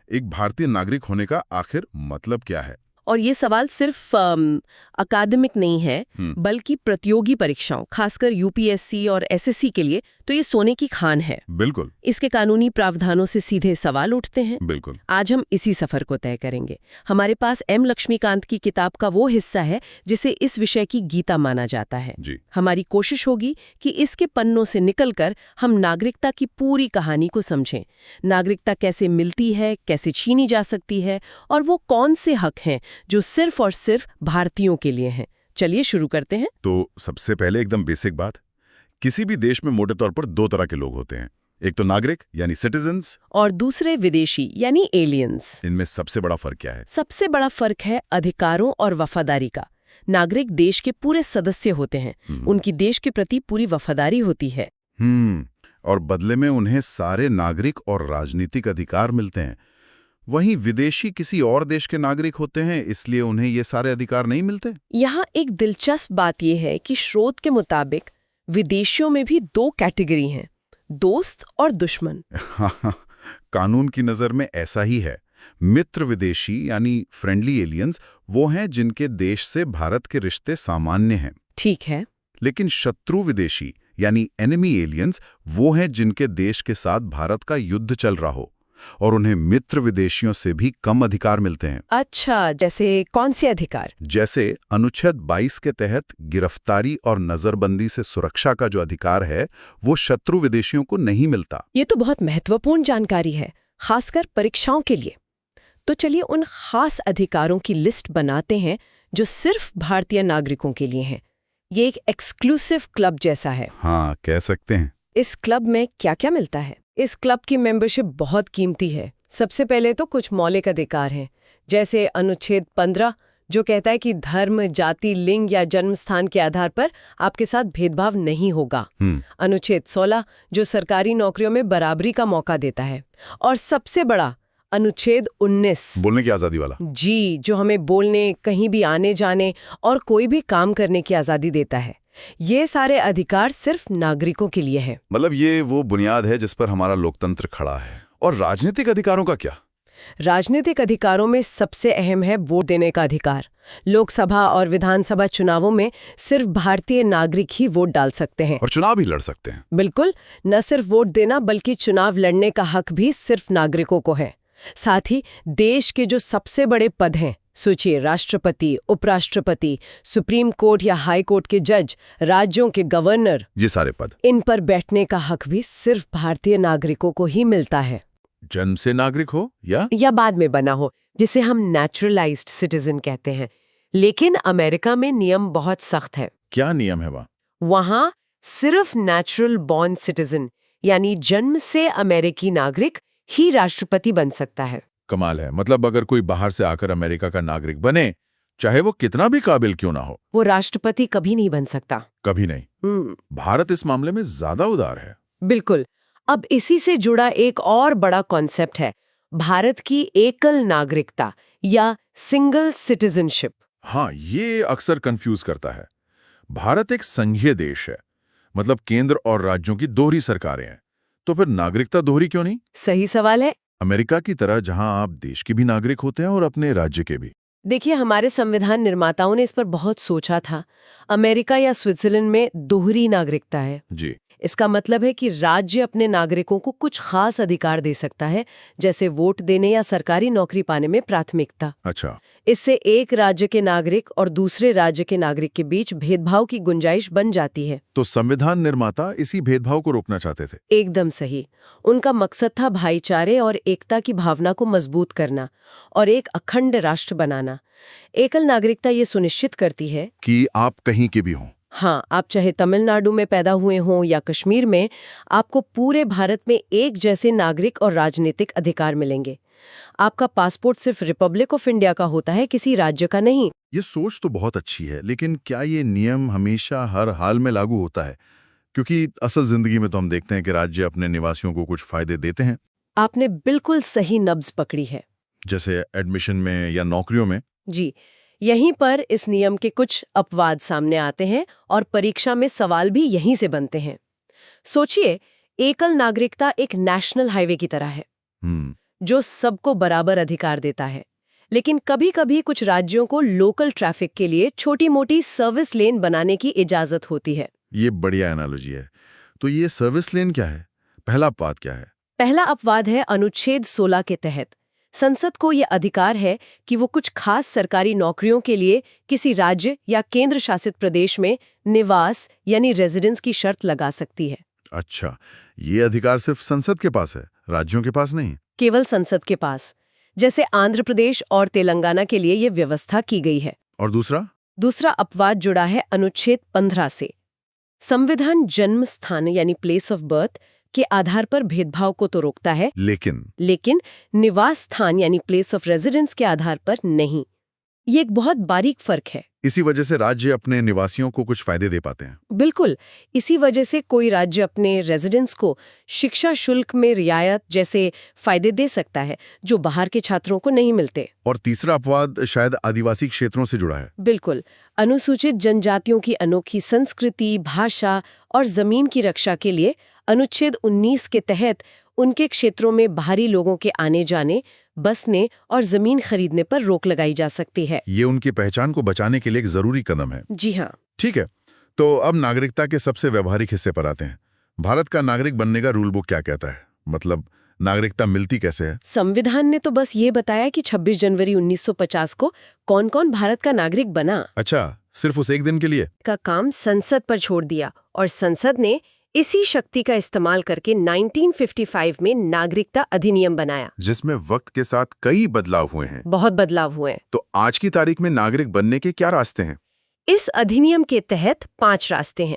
Speaker 3: एक भारतीय नागरिक होने का आखिर मतलब क्या है?
Speaker 4: और ये सवाल सिर्फ अकादमिक नहीं है, बल्कि प्रतियोगी परीक्षाओं, खासकर यूपीएससी और एसएससी के लिए तो ये सोने की खान है।
Speaker 3: बिल्कुल।
Speaker 4: इसके कानूनी प्रावधानों से सीधे सवाल उठते हैं।
Speaker 3: बिल्कुल।
Speaker 4: आज हम इसी सफर को तय करेंगे। हमारे पास एम लक्ष्मीकांत की किताब का वो हिस्सा है जिसे इस विषय की गीता माना जाता है।
Speaker 3: जी।
Speaker 4: हमारी कोशिश होगी कि इसके पन्नों से निकलकर हम नागरिकता की पूरी कहानी को समझें। नागरिकता कैसे मिलती है, कैसे छीनी जा सकती है, और वो कौन से हक हैं जो सिर्फ और सिर्फ भारतीयों के लिए हैं। चलिए शुरू करते हैं।
Speaker 3: तो सबसे पहले एकदम बेसिक बात, किसी भी देश में मोटे तौर पर 2 तरह के लोग होते हैं। एक तो नागरिक यानी सिटीजन्स,
Speaker 4: और दूसरे विदेशी यानी एलियंस।
Speaker 3: इनमें सबसे बड़ा फर्क क्या है?
Speaker 4: सबसे बड़ा फर्क है अधिकारों और वफादारी का। नागरिक देश के पूरे सदस्य होते हैं, उनकी देश के प्रति पूरी वफादारी होती है।
Speaker 3: और बदले में उन्हें सारे नागरिक और राजनीतिक अधिकार मिलते हैं। वहीं विदेशी किसी और देश के नागरिक होते हैं, इसलिए उन्हें ये सारे अधिकार नहीं मिलते।
Speaker 4: यहाँ एक दिलचस्प बात यह है कि स्रोत के मुताबिक विदेशियों में भी 2 कैटेगरी हैं, दोस्त और दुश्मन।
Speaker 3: कानून की नजर में ऐसा ही है। मित्र विदेशी यानी फ्रेंडली एलियंस वो हैं जिनके देश से भारत के रिश्ते सामान्य हैं।
Speaker 4: ठीक है।
Speaker 3: लेकिन शत्रु विदेशी यानी एनिमी एलियंस वो हैं जिनके देश के साथ भारत का युद्ध चल रहा हो और उन्हें मित्र विदेशियों से भी कम अधिकार मिलते हैं।
Speaker 4: अच्छा, जैसे कौन से अधिकार?
Speaker 3: जैसे अनुच्छेद 22 के तहत गिरफ्तारी और नजरबंदी से सुरक्षा का जो अधिकार है वो शत्रु विदेशियों को नहीं मिलता।
Speaker 4: ये तो बहुत महत्वपूर्ण जानकारी है, खासकर परीक्षाओं के लिए। तो चलिए उन खास अधिकारों की लिस्ट बनाते हैं जो सिर्फ भारतीय नागरिकों के लिए हैं। ये एक एक्सक्लूसिव क्लब जैसा है।
Speaker 3: हाँ, कह सकते हैं।
Speaker 4: इस क्लब में क्या क्या मिलता है? इस क्लब की मेंबरशिप बहुत कीमती है। सबसे पहले तो कुछ मौलिक अधिकार हैं, जैसे अनुच्छेद 15 जो कहता है कि धर्म, जाति, लिंग या जन्म स्थान के आधार पर आपके साथ भेदभाव नहीं होगा। अनुच्छेद 16 जो सरकारी नौकरियों में बराबरी का मौका देता है। और सबसे बड़ा अनुच्छेद 19
Speaker 3: बोलने की आजादी वाला।
Speaker 4: जी, जो हमें बोलने, कहीं भी आने जाने और कोई भी काम करने की आजादी देता है। ये सारे अधिकार सिर्फ नागरिकों के लिए हैं।
Speaker 3: मतलब ये वो बुनियाद है जिस पर हमारा लोकतंत्र खड़ा है। और राजनीतिक अधिकारों का क्या?
Speaker 4: राजनीतिक अधिकारों में सबसे अहम है वोट देने का अधिकार। लोकसभा और विधानसभा चुनावों में सिर्फ भारतीय नागरिक ही वोट डाल सकते हैं।
Speaker 3: और चुनाव भी लड़ सकते हैं।
Speaker 4: बिल्कुल, न सिर्फ वोट देना बल्कि चुनाव लड़ने का हक भी सिर्फ नागरिकों को है। साथ ही देश के जो सबसे बड़े पद हैं, सोचिए राष्ट्रपति, उपराष्ट्रपति, सुप्रीम कोर्ट या हाई कोर्ट के जज, राज्यों के गवर्नर,
Speaker 3: ये सारे पद,
Speaker 4: इन पर बैठने का हक भी सिर्फ भारतीय नागरिकों को ही मिलता है।
Speaker 3: जन्म से नागरिक हो
Speaker 4: या बाद में बना हो, जिसे हम नेचुरलाइज्ड सिटीजन कहते हैं। लेकिन अमेरिका में नियम बहुत सख्त है।
Speaker 3: क्या नियम है वहाँ?
Speaker 4: वहाँ सिर्फ नेचुरल बॉर्न सिटीजन यानी जन्म से अमेरिकी नागरिक ही राष्ट्रपति बन सकता है।
Speaker 3: कमाल है। मतलब अगर कोई बाहर से आकर अमेरिका का नागरिक बने, चाहे वो कितना भी काबिल क्यों ना हो,
Speaker 4: वो राष्ट्रपति कभी नहीं बन सकता।
Speaker 3: कभी नहीं। भारत इस मामले में ज्यादा उदार है।
Speaker 4: बिल्कुल। अब इसी से जुड़ा एक और बड़ा कॉन्सेप्ट है भारत की एकल नागरिकता या सिंगल सिटीजनशिप।
Speaker 3: हाँ, ये अक्सर कंफ्यूज करता है। भारत एक संघीय देश है, मतलब केंद्र और राज्यों की दोहरी सरकारें हैं, तो फिर नागरिकता दोहरी क्यों नहीं?
Speaker 4: सही सवाल है।
Speaker 3: अमेरिका की तरह जहां आप देश के भी नागरिक होते हैं और अपने राज्य के भी।
Speaker 4: देखिए, हमारे संविधान निर्माताओं ने इस पर बहुत सोचा था। अमेरिका या स्विट्जरलैंड में दोहरी नागरिकता है
Speaker 3: जी।
Speaker 4: इसका मतलब है कि राज्य अपने नागरिकों को कुछ खास अधिकार दे सकता है, जैसे वोट देने या सरकारी नौकरी पाने में प्राथमिकता।
Speaker 3: अच्छा।
Speaker 4: इससे एक राज्य के नागरिक और दूसरे राज्य के नागरिक के बीच भेदभाव की गुंजाइश बन जाती है।
Speaker 3: तो संविधान निर्माता इसी भेदभाव को रोकना चाहते थे।
Speaker 4: एकदम सही। उनका मकसद था भाईचारे और एकता की भावना को मजबूत करना और एक अखंड राष्ट्र बनाना। एकल नागरिकता ये सुनिश्चित करती है
Speaker 3: कि आप कहीं के भी हों।
Speaker 4: हाँ, आप चाहे तमिलनाडु में पैदा हुए हों या कश्मीर में, आपको पूरे भारत में एक जैसे नागरिक और राजनीतिक अधिकार मिलेंगे। आपका पासपोर्ट सिर्फ रिपब्लिक ऑफ इंडिया का होता है, किसी राज्य का नहीं।
Speaker 3: ये सोच तो बहुत अच्छी है, लेकिन क्या ये नियम हमेशा हर हाल में लागू होता है? क्योंकि असल जिंदगी में तो हम देखते हैं कि राज्य अपने निवासियों को कुछ फायदे देते हैं।
Speaker 4: आपने बिल्कुल सही नब्ज पकड़ी है।
Speaker 3: जैसे एडमिशन में या नौकरियों में।
Speaker 4: जी, यहीं पर इस नियम के कुछ अपवाद सामने आते हैं और परीक्षा में सवाल भी यहीं से बनते हैं। सोचिए, एकल नागरिकता एक नेशनल हाईवे की तरह है जो सबको बराबर अधिकार देता है। लेकिन कभी-कभी कुछ राज्यों को लोकल ट्रैफिक के लिए छोटी-मोटी सर्विस लेन बनाने की इजाजत होती है।
Speaker 3: ये बढ़िया एनालॉजी है। तो ये सर्विस लेन क्या है? पहला अपवाद क्या है?
Speaker 4: पहला अपवाद है अनुच्छेद 16 के तहत संसद को यह अधिकार है कि वो कुछ खास सरकारी नौकरियों के लिए किसी राज्य या केंद्र शासित प्रदेश में निवास यानी रेजिडेंस की शर्त लगा सकती है।
Speaker 3: अच्छा, ये अधिकार सिर्फ संसद के पास है, राज्यों के पास नहीं?
Speaker 4: केवल संसद के पास। जैसे आंध्र प्रदेश और तेलंगाना के लिए ये व्यवस्था की गई है।
Speaker 3: और दूसरा
Speaker 4: अपवाद जुड़ा है अनुच्छेद 15 से। संविधान जन्म स्थान यानी प्लेस ऑफ बर्थ के आधार पर भेदभाव को तो रोकता है, लेकिन निवास स्थान यानी प्लेस ऑफ रेजिडेंस के आधार पर नहीं। ये एक बहुत बारीक फर्क है।
Speaker 3: इसी वजह से राज्य अपने निवासियों को कुछ फायदे दे पाते हैं।
Speaker 4: बिल्कुल, इसी वजह से कोई राज्य अपने रेजिडेंट्स को शिक्षा शुल्क में रियायत जैसे फायदे दे सकता है जो बाहर के छात्रों को नहीं मिलते।
Speaker 3: और तीसरा अपवाद शायद आदिवासी क्षेत्रों से जुड़ा है।
Speaker 4: बिल्कुल, अनुसूचित जनजातियों की अनोखी संस्कृति, भाषा और जमीन की रक्षा के लिए अनुच्छेद 19 के तहत उनके क्षेत्रों में बाहरी लोगों के आने जाने, बसने और जमीन खरीदने पर रोक लगाई जा सकती है।
Speaker 3: ये उनकी पहचान को बचाने के लिए एक जरूरी कदम है।
Speaker 4: जी हाँ।
Speaker 3: ठीक है, तो अब नागरिकता के सबसे व्यवहारिक हिस्से पर आते हैं। भारत का नागरिक बनने का रूल बुक क्या कहता है? मतलब नागरिकता मिलती कैसे है?
Speaker 4: संविधान ने तो बस ये बताया कि 26 जनवरी 1950 को कौन-कौन भारत का नागरिक बना।
Speaker 3: अच्छा, सिर्फ उस एक दिन के लिए?
Speaker 4: का काम संसद पर छोड़ दिया और संसद ने इसी शक्ति का इस्तेमाल करके 1955 में नागरिकता अधिनियम बनाया,
Speaker 3: जिसमें वक्त के साथ कई बदलाव हुए हैं।
Speaker 4: बहुत बदलाव हुए हैं।
Speaker 3: तो आज की तारीख में नागरिक बनने के क्या रास्ते हैं?
Speaker 4: इस अधिनियम के तहत 5 रास्ते हैं।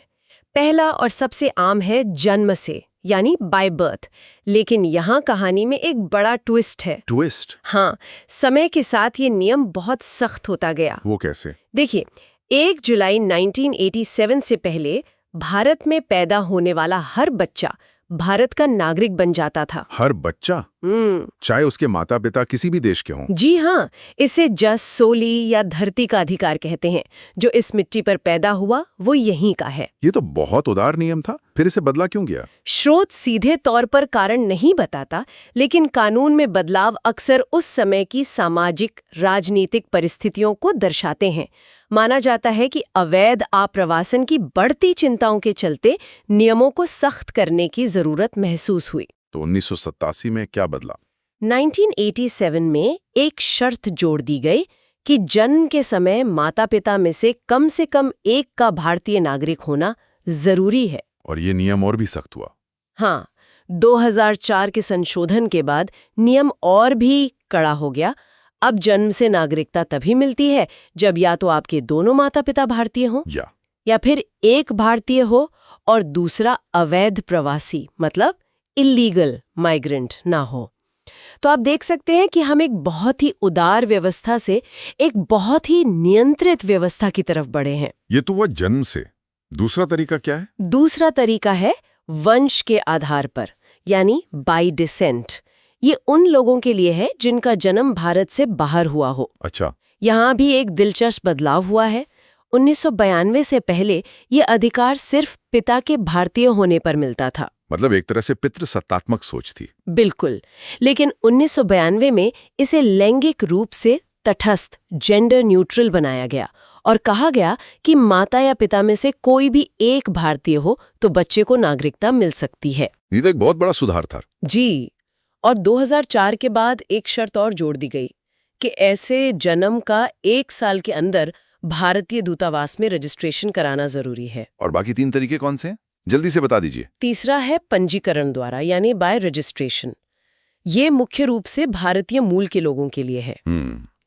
Speaker 4: पहला और सबसे आम है जन्म से, यानी बाय बर्थ। लेकिन यहाँ कहानी में एक बड़ा ट्विस्ट है।
Speaker 3: ट्विस्ट?
Speaker 4: हाँ, समय के साथ ये नियम बहुत सख्त होता गया।
Speaker 3: वो कैसे?
Speaker 4: देखिए, 1 जुलाई 1987 से पहले भारत में पैदा होने वाला हर बच्चा भारत का नागरिक बन जाता था।
Speaker 3: हर बच्चा? चाहे उसके माता पिता किसी भी देश के हों?
Speaker 4: जी हाँ, इसे जस सोली या धरती का अधिकार कहते हैं। जो इस मिट्टी पर पैदा हुआ वो यहीं का है।
Speaker 3: ये तो बहुत उदार नियम था, फिर इसे बदला क्यों गया?
Speaker 4: स्रोत सीधे तौर पर कारण नहीं बताता, लेकिन कानून में बदलाव अक्सर उस समय की सामाजिक राजनीतिक परिस्थितियों को दर्शाते हैं। माना जाता है कि अवैध आप्रवासन की बढ़ती चिंताओं के चलते नियमों को सख्त करने की जरूरत महसूस हुई।
Speaker 3: तो 1987 में क्या बदला?
Speaker 4: 1987 में एक शर्त जोड़ दी गई कि जन्म के समय माता पिता में से कम एक का भारतीय नागरिक होना जरूरी है।
Speaker 3: और ये नियम और भी सख्त हुआ?
Speaker 4: हाँ, 2004 के संशोधन के बाद नियम और भी कड़ा हो गया। अब जन्म से नागरिकता तभी मिलती है जब या तो आपके दोनों माता पिता भारतीय हों या फिर एक भारतीय हो और दूसरा अवैध प्रवासी, मतलब इलीगल माइग्रेंट ना हो। तो आप देख सकते हैं कि हम एक बहुत ही उदार व्यवस्था से एक बहुत ही नियंत्रित व्यवस्था की तरफ बढ़े हैं।
Speaker 3: ये तो हुआ जन्म से। दूसरा तरीका क्या है?
Speaker 4: दूसरा तरीका है वंश के आधार पर, यानी बाय डिसेंट। ये उन लोगों के लिए है जिनका जन्म भारत से बाहर हुआ हो।
Speaker 3: अच्छा।
Speaker 4: यहाँ भी एक दिलचस्प बदलाव हुआ है। 1992 से पहले ये अधिकार सिर्फ पिता के भारतीय होने पर मिलता था।
Speaker 3: मतलब एक तरह से पितृसत्तात्मक सोच थी।
Speaker 4: बिल्कुल। लेकिन 1992 में इसे लैंगिक रूप से तटस्थ, जेंडर न्यूट्रल बनाया गया और कहा गया कि माता या पिता में से कोई भी एक भारतीय हो तो बच्चे को नागरिकता मिल सकती है।
Speaker 3: ये तो एक बहुत बड़ा सुधार था।
Speaker 4: जी। और 2004 के बाद एक शर्त और जोड़ दी गई कि ऐसे जन्म का 1 साल के अंदर भारतीय दूतावास में रजिस्ट्रेशन कराना जरूरी है।
Speaker 3: और बाकी 3 तरीके कौन से हैं? जल्दी से बता दीजिए।
Speaker 4: तीसरा है पंजीकरण द्वारा, यानी बाय रजिस्ट्रेशन। ये मुख्य रूप से भारतीय मूल के लोगों के लिए है।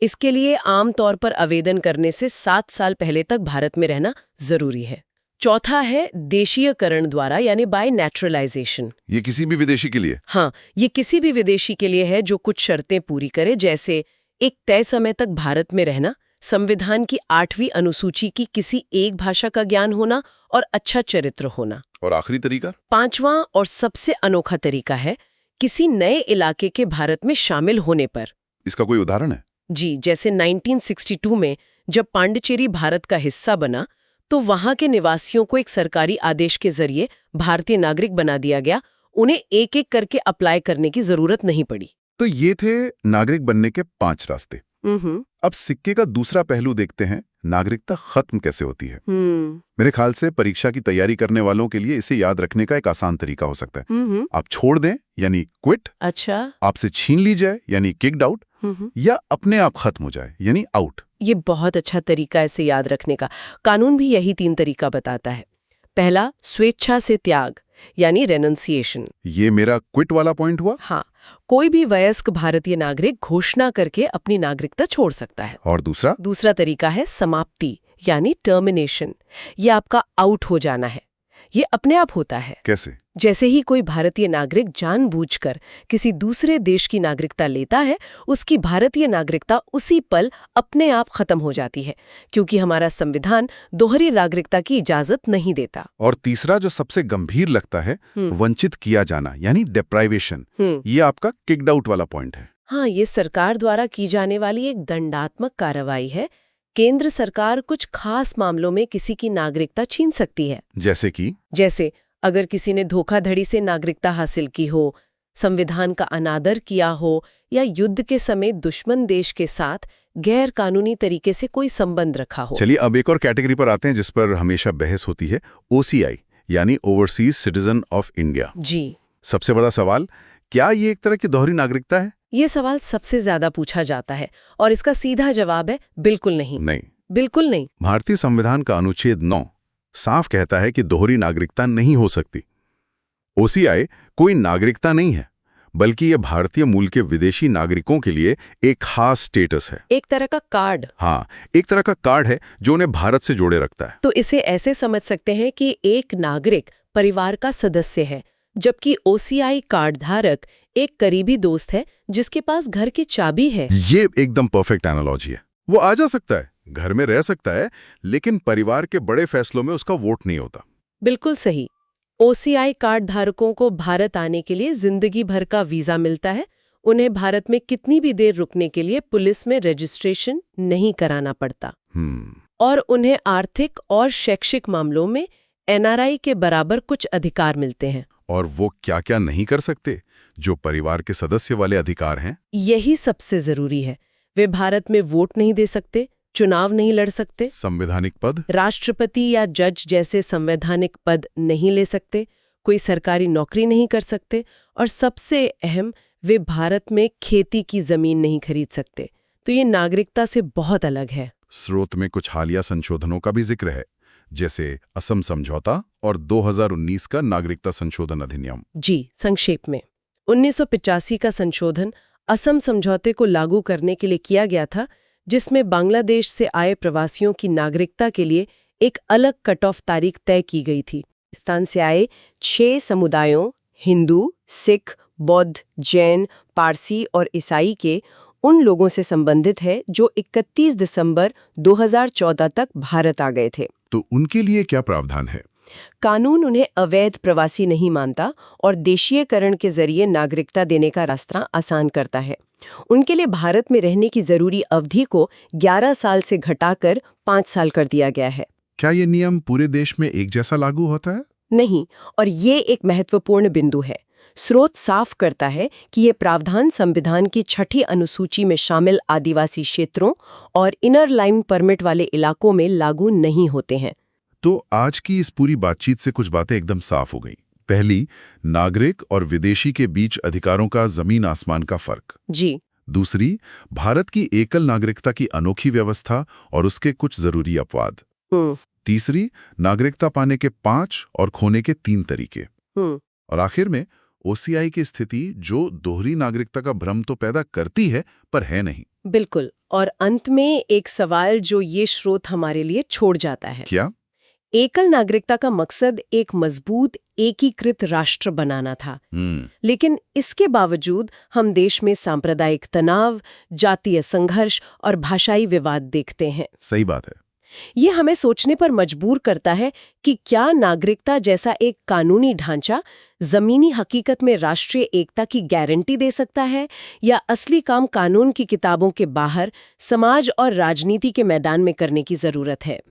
Speaker 4: इसके लिए आमतौर पर आवेदन करने से 7 साल पहले तक भारत में रहना जरूरी है। चौथा है देशीयकरण द्वारा, यानी बाय नेचुरलाइजेशन।
Speaker 3: ये किसी भी विदेशी के लिए?
Speaker 4: हाँ, ये किसी भी विदेशी के लिए है जो कुछ शर्तें पूरी करे, जैसे एक तय समय तक भारत में रहना, संविधान की 8वीं अनुसूची की किसी एक भाषा का ज्ञान होना और अच्छा चरित्र होना।
Speaker 3: और आखिरी तरीका?
Speaker 4: 5वां और सबसे अनोखा तरीका है किसी नए इलाके के भारत में शामिल होने पर।
Speaker 3: इसका कोई उदाहरण है?
Speaker 4: जी, जैसे 1962 में जब पांडिचेरी भारत का हिस्सा बना तो वहां के निवासियों को एक सरकारी आदेश के जरिए भारतीय नागरिक बना दिया गया। उन्हें एक एक करके अप्लाई करने की जरूरत नहीं पड़ी।
Speaker 3: तो ये थे नागरिक बनने के 5 रास्ते। अब सिक्के का दूसरा पहलू देखते हैं, नागरिकता खत्म कैसे होती है। मेरे ख्याल से परीक्षा की तैयारी करने वालों के लिए इसे याद रखने का एक आसान तरीका हो सकता है। आप छोड़ दें यानी क्विट।
Speaker 4: अच्छा।
Speaker 3: आपसे छीन ली जाए यानी किक्ड आउट, या अपने आप खत्म हो जाए यानी आउट।
Speaker 4: ये बहुत अच्छा तरीका है इसे याद रखने का। कानून भी यही 3 तरीका बताता है। पहला, स्वेच्छा से त्याग यानी रेनंसिएशन।
Speaker 3: ये मेरा क्विट वाला पॉइंट हुआ।
Speaker 4: हाँ, कोई भी वयस्क भारतीय नागरिक घोषणा करके अपनी नागरिकता छोड़ सकता है।
Speaker 3: और दूसरा
Speaker 4: तरीका है समाप्ति यानी टर्मिनेशन। ये आपका आउट हो जाना है। ये अपने आप होता है।
Speaker 3: कैसे?
Speaker 4: जैसे ही कोई भारतीय नागरिक जानबूझकर किसी दूसरे देश की नागरिकता लेता है, उसकी भारतीय नागरिकता उसी पल अपने आप खत्म हो जाती है, क्योंकि हमारा संविधान दोहरी नागरिकता की इजाजत नहीं देता।
Speaker 3: और तीसरा जो सबसे गंभीर लगता है, वंचित किया जाना यानी डिप्राइवेशन। ये आपका किक्ड आउट वाला पॉइंट है।
Speaker 4: हाँ, ये सरकार द्वारा की जाने वाली एक दंडात्मक कार्रवाई है। केंद्र सरकार कुछ खास मामलों में किसी की नागरिकता छीन सकती है।
Speaker 3: जैसे
Speaker 4: अगर किसी ने धोखाधड़ी से नागरिकता हासिल की हो, संविधान का अनादर किया हो, या युद्ध के समय दुश्मन देश के साथ गैर कानूनी तरीके से कोई संबंध रखा हो।
Speaker 3: चलिए अब एक और कैटेगरी पर आते हैं जिस पर हमेशा बहस होती है, OCI यानी ओवरसीज सिटीजन ऑफ इंडिया।
Speaker 4: जी।
Speaker 3: सबसे बड़ा सवाल, क्या ये एक तरह की दोहरी नागरिकता है?
Speaker 4: ये सवाल सबसे ज्यादा पूछा जाता है और इसका सीधा जवाब है बिल्कुल नहीं। बिल्कुल नहीं।
Speaker 3: भारतीय संविधान का अनुच्छेद 9 साफ कहता है कि दोहरी नागरिकता नहीं हो सकती। OCI कोई नागरिकता नहीं है, बल्कि ये भारतीय मूल के विदेशी नागरिकों के लिए एक खास स्टेटस है।
Speaker 4: एक तरह का कार्ड।
Speaker 3: हाँ, एक तरह का कार्ड है जो उन्हें भारत से जोड़े रखता है।
Speaker 4: तो इसे ऐसे समझ सकते हैं कि एक नागरिक परिवार का सदस्य है, जबकि OCI कार्ड धारक एक करीबी दोस्त है जिसके पास घर की चाबी है।
Speaker 3: ये एकदम परफेक्ट एनालॉजी है। वो आ जा सकता है, घर में रह सकता है, लेकिन परिवार के बड़े फैसलों में उसका वोट नहीं होता।
Speaker 4: बिल्कुल सही। OCI कार्ड धारकों को भारत आने के लिए जिंदगी भर का वीजा मिलता है। उन्हें भारत में कितनी भी देर रुकने के लिए पुलिस में रजिस्ट्रेशन नहीं कराना पड़ता। और उन्हें आर्थिक और शैक्षिक मामलों में NRI के बराबर कुछ अधिकार मिलते हैं।
Speaker 3: और वो क्या-क्या नहीं कर सकते जो परिवार के सदस्य वाले अधिकार हैं?
Speaker 4: यही सबसे जरूरी है। वे भारत में वोट नहीं दे सकते, चुनाव नहीं लड़ सकते,
Speaker 3: संवैधानिक पद,
Speaker 4: राष्ट्रपति या जज जैसे संवैधानिक पद नहीं ले सकते, कोई सरकारी नौकरी नहीं कर सकते, और सबसे अहम, वे भारत में खेती की जमीन नहीं खरीद सकते। तो ये नागरिकता से बहुत अलग है।
Speaker 3: स्रोत में कुछ हालिया संशोधनों का भी जिक्र है, जैसे असम समझौता और 2019 का नागरिकता संशोधन अधिनियम।
Speaker 4: जी, संक्षेप में 1985 का संशोधन असम समझौते को लागू करने के लिए किया गया था, जिसमें बांग्लादेश से आए प्रवासियों की नागरिकता के लिए एक अलग कट ऑफ तारीख तय की गई थी। स्थान से आए 6 समुदायों हिंदू, सिख, बौद्ध, जैन, पारसी और ईसाई के उन लोगों से संबंधित है जो 31 दिसंबर 2014 तक भारत आ गए थे।
Speaker 3: तो उनके लिए क्या प्रावधान है?
Speaker 4: कानून उन्हें अवैध प्रवासी नहीं मानता और देशीयकरण के जरिए नागरिकता देने का रास्ता आसान करता है। उनके लिए भारत में रहने की जरूरी अवधि को 11 साल से घटाकर 5 साल कर दिया गया है।
Speaker 3: क्या ये नियम पूरे देश में एक जैसा लागू होता है?
Speaker 4: नहीं, और ये एक महत्वपूर्ण बिंदु है। स्रोत साफ करता है कि ये प्रावधान संविधान की 6ठी अनुसूची में शामिल आदिवासी क्षेत्रों और इनर लाइन परमिट वाले इलाकों में लागू नहीं होते हैं।
Speaker 3: तो आज की इस पूरी बातचीत से कुछ बातें एकदम साफ हो गई। पहली, नागरिक और विदेशी के बीच अधिकारों का जमीन आसमान का फर्क।
Speaker 4: जी।
Speaker 3: दूसरी, भारत की एकल नागरिकता की अनोखी व्यवस्था और उसके कुछ जरूरी अपवाद। तीसरी, नागरिकता पाने के 5 और खोने के 3 तरीके। और आखिर में OCI की स्थिति जो दोहरी नागरिकता का भ्रम तो पैदा करती है पर है नहीं।
Speaker 4: बिल्कुल। और अंत में एक सवाल जो ये स्रोत हमारे लिए छोड़ जाता है।
Speaker 3: क्या?
Speaker 4: एकल नागरिकता का मकसद एक मजबूत एकीकृत राष्ट्र बनाना था। लेकिन इसके बावजूद हम देश में सांप्रदायिक तनाव, जातीय संघर्ष और भाषाई विवाद देखते हैं।
Speaker 3: सही बात है।
Speaker 4: ये हमें सोचने पर मजबूर करता है कि क्या नागरिकता जैसा एक कानूनी ढांचा जमीनी हकीकत में राष्ट्रीय एकता की गारंटी दे सकता है, या असली काम कानून की किताबों के बाहर समाज और राजनीति के मैदान में करने की जरूरत है।